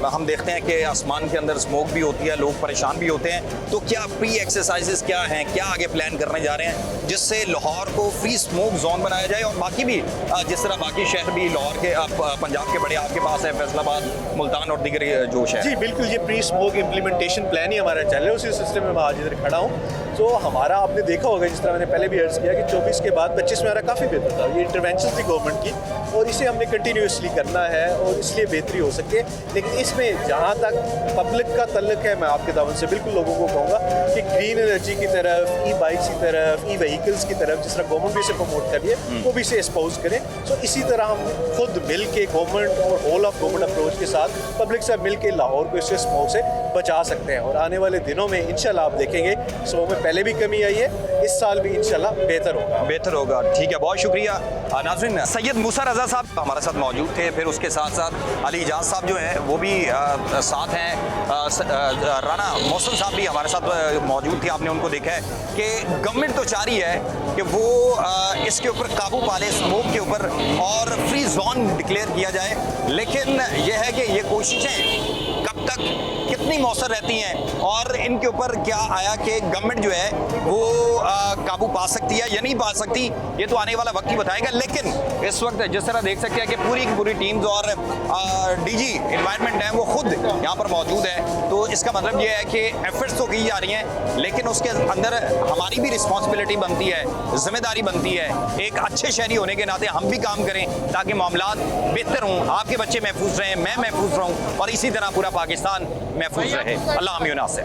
S1: हम देखते हैं कि आसमान के अंदर स्मोक भी होती है, लोग परेशान भी होते हैं. तो क्या प्री एक्सरसाइजेस क्या हैं, क्या आगे प्लान करने जा रहे हैं जिससे लाहौर को फ्री स्मोक जोन बनाया जाए और बाकी भी जिस तरह बाकी शहर भी लाहौर के पंजाब के बड़े आपके पास है फैसलाबाद, मुल्तान और दीगर जो शहर.
S9: जी बिल्कुल, ये प्री स्मोक इम्प्लीमेंटेशन प्लान ही हमारा चल रहा है. उसी सिस्टम में मैं आज इधर खड़ा हूँ. तो हमारा आपने देखा होगा जिस तरह मैंने पहले भी अर्ज किया कि 24 के बाद 25 में हमारा काफ़ी बेहतर था. ये इंटरवेंशन थी गवर्नमेंट की और इसे हमने कंटिन्यूसली करना है और इसलिए बेहतरी हो सके. लेकिन इसमें जहाँ तक पब्लिक का तल्लक है मैं आपके दामन से बिल्कुल लोगों को कहूँगा कि ग्रीन एनर्जी की तरफ, ई बाइक्स की तरफ, ई व्हीकल्स की तरफ जिस तरह गवर्नमेंट भी इसे प्रमोट कर रही है वो भी इसे एक्सपोज करें. सो इसी तरह हम खुद मिल के गवर्नमेंट और होल ऑफ गवर्नमेंट अप्रोच के साथ पब्लिक से मिल के लाहौर को इससे स्मोक से बचा सकते हैं. और आने वाले दिनों में इंशाल्लाह आप देखेंगे स्मोक में पहले भी कमी आई है, इस साल भी इंशाल्लाह बेहतर होगा.
S1: ठीक है, बहुत शुक्रिया. नाज़रीन, सैयद मूसा रज़ा साहब हमारे साथ मौजूद थे, फिर उसके साथ साथ अली इजाज साहब जो हैं वो भी साथ हैं, राना मोहसिन साहब भी हमारे साथ मौजूद थे. आपने उनको देखा है कि गवर्नमेंट तो चाह रही है कि वो इसके ऊपर काबू पा ले स्मोक के ऊपर और फ्री जोन डिक्लेयर किया जाए. लेकिन यह है कि ये कोशिशें कब तक कितनी मौसर रहती हैं और इनके ऊपर क्या आया कि गवर्नमेंट जो है वो काबू पा सकती है या नहीं पा सकती, ये तो आने वाला वक्त ही बताएगा. लेकिन इस वक्त जिस तरह देख सकते हैं कि पूरी की पूरी टीम्स और DG एनवायरनमेंट है वो खुद यहाँ पर मौजूद है. तो इसका मतलब ये है कि एफर्ट्स तो की जा रही हैं लेकिन उसके अंदर हमारी भी रिस्पॉन्सिबिलिटी बनती है, जिम्मेदारी बनती है. एक अच्छे शहरी होने के नाते हम भी काम करें ताकि मामलात बेहतर हों, आपके बच्चे महफूज रहें, मैं महफूज रहूँ और इसी तरह पूरा पाकिस्तान महफूज रहे. अल्लाह आमीन नासिर.